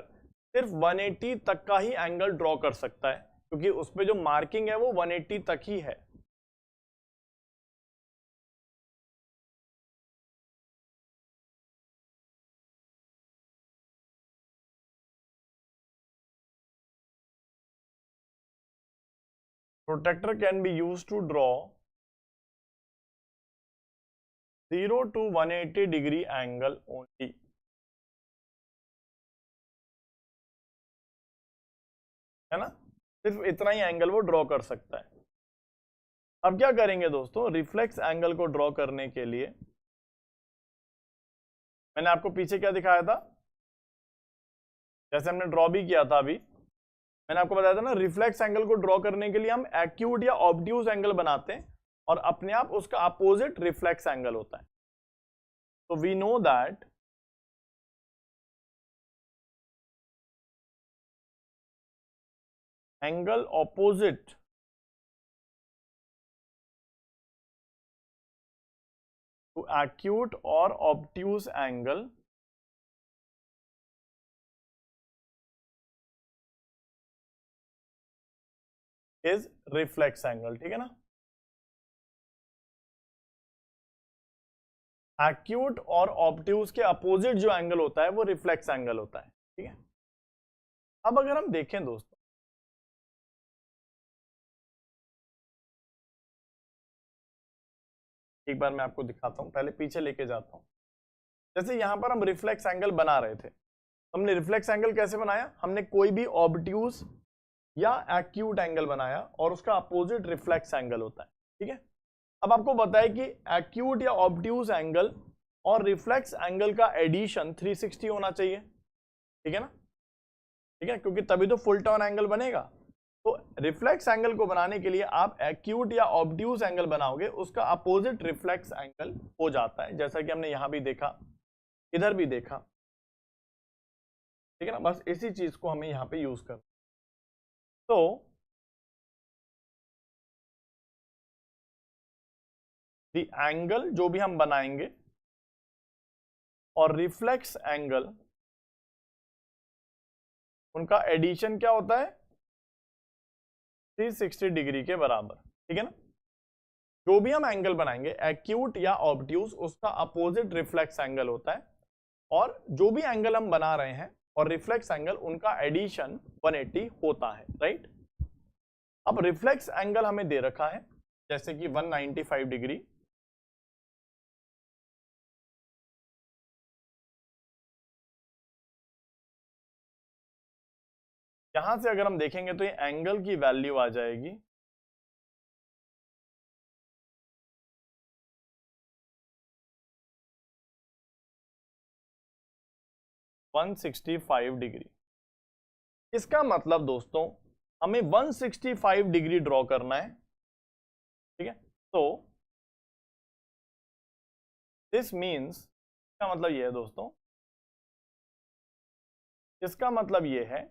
सिर्फ 180 तक का ही एंगल ड्रॉ कर सकता है, क्योंकि उसमें जो मार्किंग है वो 180 तक ही है। Protector can be used to draw 0 to 180 degree angle only. है ना, सिर्फ इतना ही एंगल वो ड्रॉ कर सकता है। अब क्या करेंगे दोस्तों, रिफ्लेक्स एंगल को ड्रॉ करने के लिए मैंने आपको पीछे क्या दिखाया था, जैसे हमने ड्रॉ भी किया था अभी, मैंने आपको बताया था ना, रिफ्लेक्स एंगल को ड्रॉ करने के लिए हम एक्यूट या ऑब्ट्यूज एंगल बनाते हैं और अपने आप उसका अपोजिट रिफ्लेक्स एंगल होता है। तो we know that angle opposite to acute और obtuse angle is reflex angle. ठीक है ना, एक्यूट और ऑब्ट्यूज के अपोजिट जो एंगल होता है वो रिफ्लेक्स एंगल होता है। ठीक है, अब अगर हम देखें दोस्तों, एक बार मैं आपको दिखाता हूँ, पहले पीछे लेके जाता हूँ। जैसे यहाँ पर हम रिफ्लेक्स एंगल बना रहे थे, हमने रिफ्लेक्स एंगल कैसे बनाया, हमने कोई भी ऑब्ट्यूज या एक्यूट एंगल बनाया और उसका अपोजिट रिफ्लेक्स एंगल होता है, ठीक है। अब आपको बताया कि एक्यूट या ऑब्ट्यूज एंगल और रिफ्लेक्स एंगल का एडिशन 360 होना चाहिए, ठीक है ना, ठीक है, क्योंकि तभी तो फुल टर्न एंगल बनेगा। तो रिफ्लेक्स एंगल को बनाने के लिए आप एक्यूट या ऑब्ट्यूज एंगल बनाओगे, उसका अपोजिट रिफ्लेक्स एंगल हो जाता है, जैसा कि हमने यहां भी देखा, इधर भी देखा, ठीक है ना। बस इसी चीज को हमें यहां पे यूज करना। तो द एंगल जो भी हम बनाएंगे और रिफ्लेक्स एंगल, उनका एडिशन क्या होता है, 360 डिग्री के बराबर, ठीक है ना। जो भी हम एंगल बनाएंगे एक्यूट या ऑब्ट्यूज, उसका अपोजिट रिफ्लेक्स एंगल होता है, और जो भी एंगल हम बना रहे हैं और रिफ्लेक्स एंगल, उनका एडिशन 180 होता है, राइट। अब रिफ्लेक्स एंगल हमें दे रखा है जैसे कि 195 डिग्री, यहां से अगर हम देखेंगे तो ये एंगल की वैल्यू आ जाएगी 165 डिग्री। इसका मतलब दोस्तों हमें 165 डिग्री ड्रॉ करना है, ठीक है। तो दिस मीन्स, इसका मतलब ये है दोस्तों, इसका मतलब ये है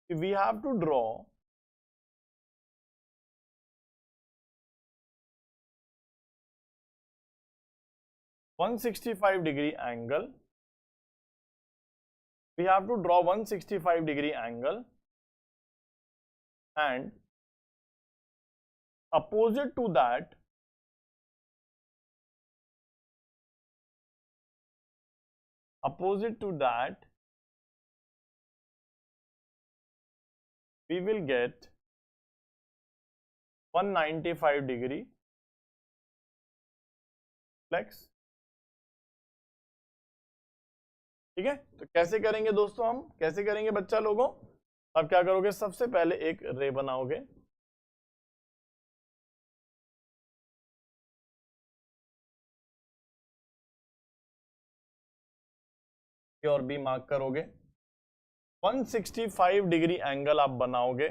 कि we have to draw 165 degree angle, we have to draw 165 degree angle and opposite to that we will get 195 degree flex, ठीक है। तो कैसे करेंगे दोस्तों, हम कैसे करेंगे बच्चा लोगों, अब क्या करोगे, सबसे पहले एक रे बनाओगे, और बी मार्क करोगे, 165 डिग्री एंगल आप बनाओगे,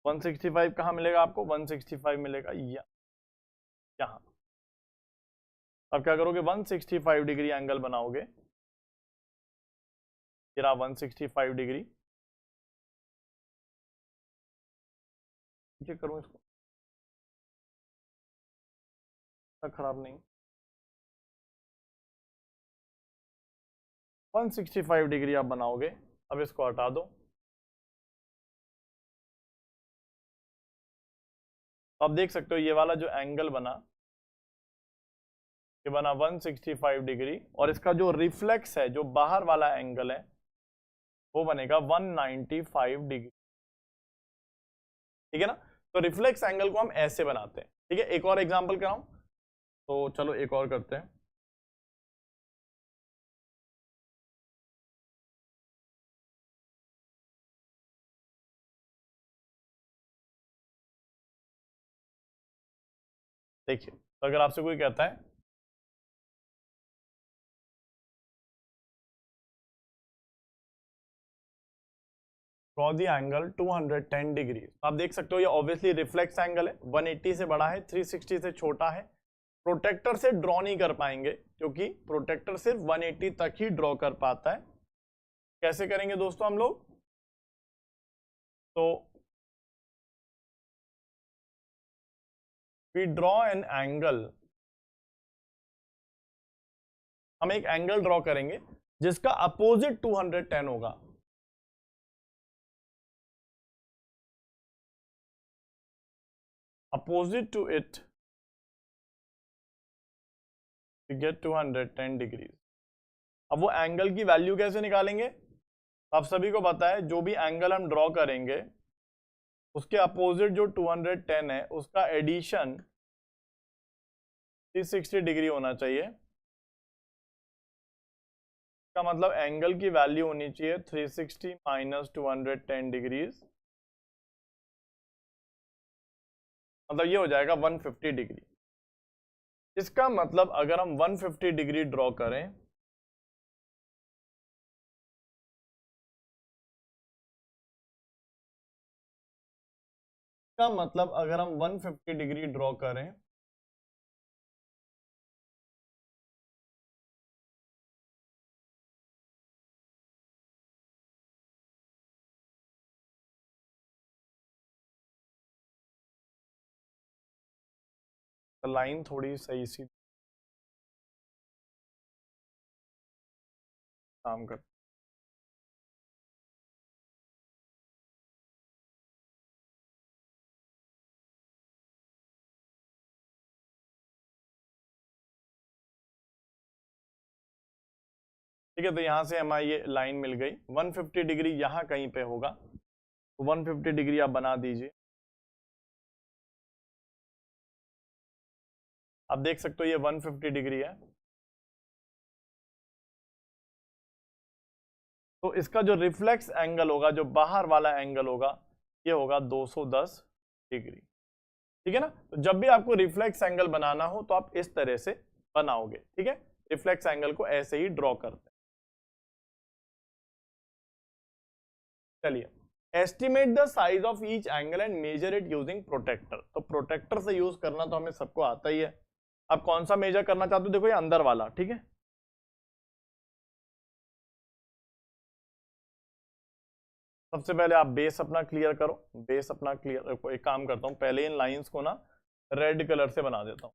वन 165 कहां मिलेगा आपको, 165 मिलेगा यहां। अब क्या करोगे, 165 डिग्री एंगल बनाओगे, फिर आप 165 डिग्री, ठीक करूं इसको, खराब नहीं, 165 डिग्री आप बनाओगे। अब इसको हटा दो, आप देख सकते हो ये वाला जो एंगल बना, ये बना 165 डिग्री, और इसका जो रिफ्लेक्स है, जो बाहर वाला एंगल है, वो बनेगा 195 डिग्री, ठीक है ना। तो रिफ्लेक्स एंगल को हम ऐसे बनाते हैं, ठीक है। एक और एग्जांपल कराऊं, तो चलो एक और करते हैं। देखिए, तो अगर आपसे कोई कहता है ड्रॉ द एंगल 210 डिग्री, आप देख सकते हो ये ऑब्वियसली रिफ्लेक्स एंगल है, 180 से बड़ा है, 360 से छोटा है। प्रोटेक्टर से ड्रॉ नहीं कर पाएंगे क्योंकि प्रोटेक्टर सिर्फ 180 तक ही ड्रॉ कर पाता है। कैसे करेंगे दोस्तों हम लोग, तो वी ड्रॉ एन एंगल, हम एक एंगल ड्रॉ करेंगे जिसका अपोजिट 210 होगा, opposite to it we get 210 degree. अब वो एंगल की वैल्यू कैसे निकालेंगे, आप सभी को पता है जो भी एंगल हम ड्रॉ करेंगे उसके अपोजिट जो 210 है उसका एडिशन 360 डिग्री होना चाहिए। इसका मतलब एंगल की वैल्यू होनी चाहिए 360 माइनस 210 डिग्रीज, मतलब ये हो जाएगा 150 डिग्री। इसका मतलब अगर हम 150 डिग्री ड्रॉ करें, इसका मतलब अगर हम 150 डिग्री ड्रॉ करें तो लाइन थोड़ी सही सी काम कर, ठीक है। तो यहां से हमारी ये लाइन मिल गई, 150 डिग्री यहाँ कहीं पे होगा, तो 150 डिग्री आप बना दीजिए। आप देख सकते हो ये 150 डिग्री है। तो इसका जो रिफ्लेक्स एंगल होगा, जो बाहर वाला एंगल होगा, ये होगा 210 डिग्री, ठीक है ना। तो जब भी आपको रिफ्लेक्स एंगल बनाना हो तो आप इस तरह से बनाओगे, ठीक है। रिफ्लेक्स एंगल को ऐसे ही ड्रॉ करते हैं। चलिए, estimate the size of each angle and measure it using protector. तो प्रोटेक्टर से यूज करना तो हमें सबको आता ही है। आप कौन सा मेजर करना चाहते हो, देखो ये अंदर वाला, ठीक है। सबसे पहले आप बेस अपना क्लियर करो, बेस अपना क्लियर। एक काम करता हूँ, पहले इन लाइंस को ना रेड कलर से बना देता हूँ।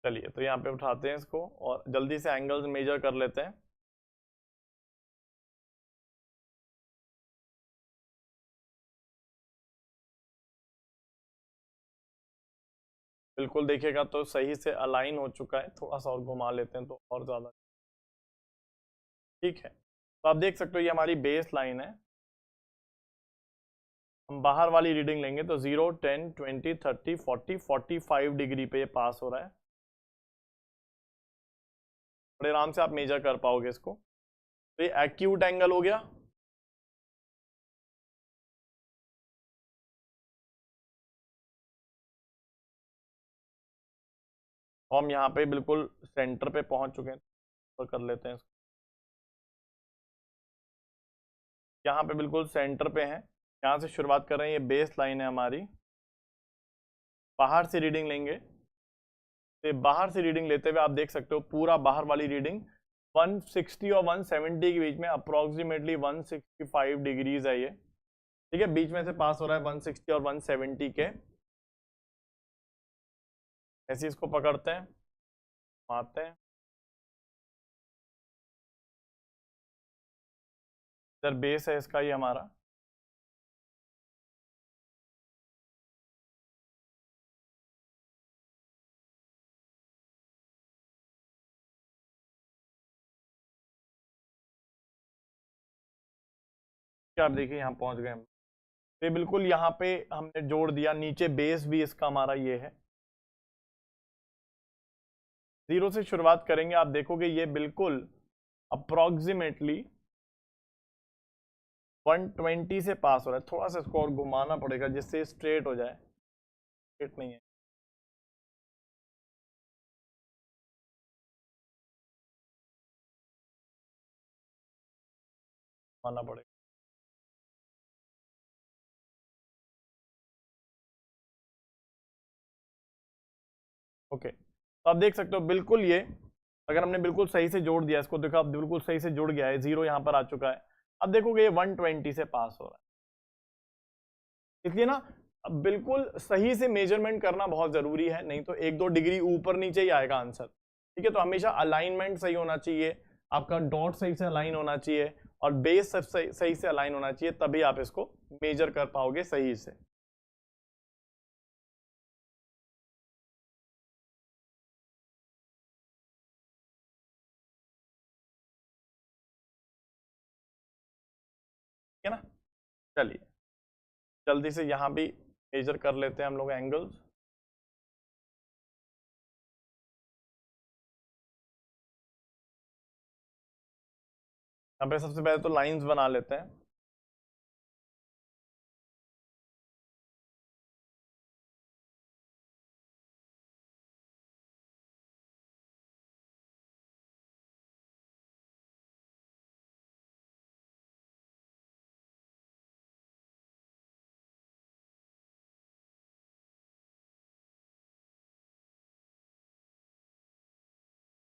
चलिए, तो यहाँ पे उठाते हैं इसको और जल्दी से एंगल्स मेजर कर लेते हैं। बिल्कुल देखिएगा तो सही से अलाइन हो चुका है, थोड़ा सा और घुमा लेते हैं तो और ज़्यादा ठीक है। तो आप देख सकते हो ये हमारी बेस लाइन है। हम बाहर वाली रीडिंग लेंगे तो 0, 10, 20, 30, 40, 45 डिग्री पे ये पास हो रहा है। बड़े आराम से आप मेजर कर पाओगे इसको। तो ये एक्यूट एंगल हो गया। और हम यहाँ पे बिल्कुल सेंटर पे पहुंच चुके हैं, तो कर लेते हैं इसको। यहाँ पे बिल्कुल सेंटर पे हैं, यहाँ से शुरुआत कर रहे हैं। ये बेस लाइन है हमारी, बाहर से रीडिंग लेंगे। तो बाहर से रीडिंग लेते हुए आप देख सकते हो पूरा बाहर वाली रीडिंग 160 और 170 के बीच में, अप्रोक्सीमेटली 165 डिग्रीज है ये, ठीक है। बीच में से पास हो रहा है 160 और 170 के। ऐसे इसको पकड़ते हैं, मारते हैं। इधर बेस है इसका ये हमारा। आप देखिए यहाँ पहुंच गए हम। तो बिल्कुल यहाँ पे हमने जोड़ दिया, नीचे बेस भी इसका हमारा ये है। 0 से शुरुआत करेंगे, आप देखोगे ये बिल्कुल अप्रोक्सीमेटली 120 से पास हो रहा है। थोड़ा सा इसको और घुमाना पड़ेगा जिससे स्ट्रेट हो जाए, स्ट्रेट नहीं है, घुमाना पड़ेगा। ओके, तो आप देख सकते हो बिल्कुल ये, अगर हमने बिल्कुल सही से जोड़ दिया इसको, देखो आप बिल्कुल सही से जुड़ गया है, 0 यहाँ पर आ चुका है। अब देखोगे ये 120 से पास हो रहा है, इसलिए ना बिल्कुल सही से मेजरमेंट करना बहुत जरूरी है, नहीं तो 1-2 डिग्री ऊपर नीचे ही आएगा आंसर। ठीक है, तो हमेशा अलाइनमेंट सही होना चाहिए, आपका डॉट सही से अलाइन होना चाहिए और बेस सही से अलाइन होना चाहिए, तभी आप इसको मेजर कर पाओगे सही से। है ना, चलिए जल्दी से यहाँ भी मेजर कर लेते हैं हम लोग एंगल्स। यहाँ पे सबसे पहले तो लाइंस बना लेते हैं।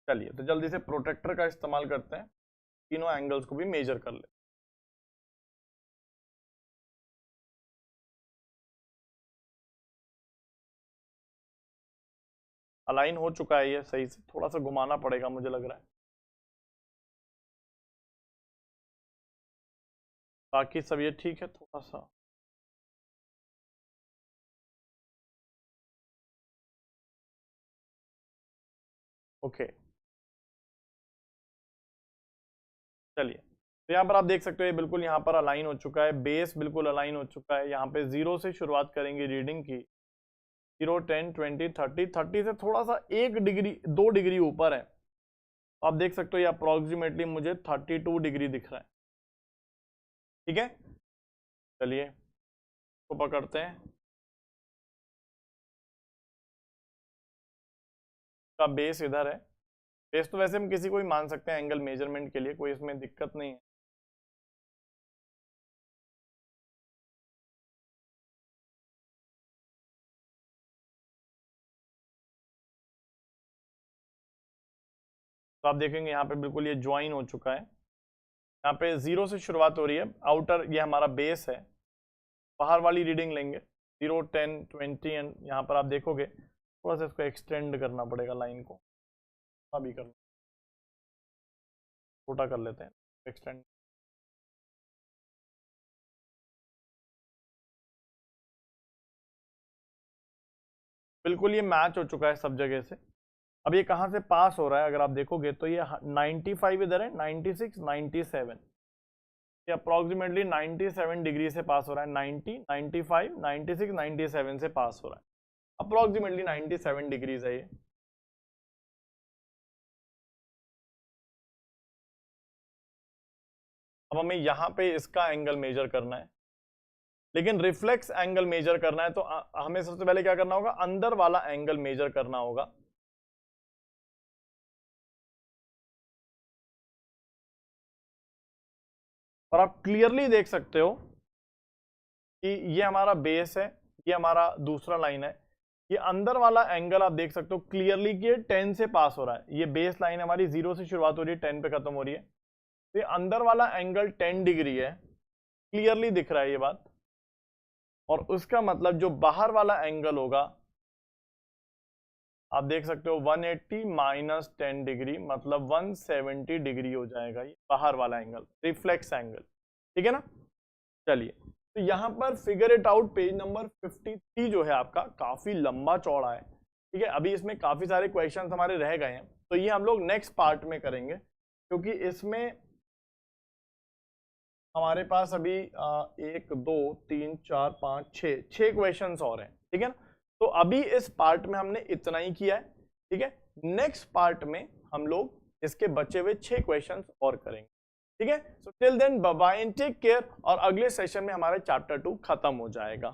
चलिए तो जल्दी से प्रोटेक्टर का इस्तेमाल करते हैं, तीनों एंगल्स को भी मेजर कर ले। अलाइन हो चुका है ये सही से, थोड़ा सा घुमाना पड़ेगा मुझे लग रहा है, बाकी सब ये ठीक है। थोड़ा सा ओके, चलिए तो यहाँ पर आप देख सकते हो ये बिल्कुल यहाँ पर अलाइन हो चुका है, बेस बिल्कुल अलाइन हो चुका है। यहाँ पे 0 से शुरुआत करेंगे रीडिंग की, 0, 10, 20, 30, 30 से थोड़ा सा 1 डिग्री 2 डिग्री ऊपर है, आप देख सकते हो ये अप्रोक्सीमेटली मुझे 32 डिग्री दिख रहा है। ठीक है, चलिए तो पकड़ते हैं, का बेस इधर है। बेस तो वैसे हम किसी को भी मान सकते हैं एंगल मेजरमेंट के लिए, कोई इसमें दिक्कत नहीं है। तो आप देखेंगे यहाँ पे बिल्कुल ये ज्वाइन हो चुका है, यहाँ पे 0 से शुरुआत हो रही है, आउटर ये हमारा बेस है, बाहर वाली रीडिंग लेंगे 0, 10, 20 एंड यहाँ पर आप देखोगे थोड़ा सा इसको एक्सटेंड करना पड़ेगा लाइन को, अभी करना छोटा कर लेते हैं एक्सटेंड। बिल्कुल ये मैच हो चुका है सब जगह से। अब ये कहाँ से पास हो रहा है अगर आप देखोगे तो ये 95 इधर है, 96, 97, ये अप्रोक्सीमेटली 97 डिग्री से पास हो रहा है। 90, 95, 96, 97 से पास हो रहा है, अप्रोक्सीमेटली 97 डिग्रीज है ये। अब हमें यहाँ पे इसका एंगल मेजर करना है, लेकिन रिफ्लेक्स एंगल मेजर करना है तो हमें सबसे पहले क्या करना होगा, अंदर वाला एंगल मेजर करना होगा। और आप क्लियरली देख सकते हो कि ये हमारा बेस है, ये हमारा दूसरा लाइन है, ये अंदर वाला एंगल आप देख सकते हो क्लियरली कि ये 10 से पास हो रहा है। ये बेस लाइन हमारी 0 से शुरुआत हो रही है, 10 पे खत्म हो रही है, तो ये अंदर वाला एंगल 10 डिग्री है, क्लियरली दिख रहा है ये बात। और उसका मतलब जो बाहर वाला एंगल होगा आप देख सकते हो 180 माइनस 10 डिग्री मतलब 170 डिग्री हो जाएगा ये बाहर वाला एंगल, रिफ्लेक्स एंगल। ठीक है ना, चलिए तो यहाँ पर figure it out page number 53 जो है आपका काफी लंबा चौड़ा है। ठीक है, अभी इसमें काफी सारे क्वेश्चंस हमारे रह गए हैं, तो ये हम लोग नेक्स्ट पार्ट में करेंगे, क्योंकि इसमें हमारे पास अभी 1, 2, 3, 4, 5, 6 क्वेश्चंस और हैं। ठीक है ना, तो अभी इस पार्ट में हमने इतना ही किया है। ठीक है, नेक्स्ट पार्ट में हम लोग इसके बचे हुए 6 क्वेश्चंस और करेंगे। ठीक है, so till then bye bye and take care, और अगले सेशन में हमारा चैप्टर 2 खत्म हो जाएगा।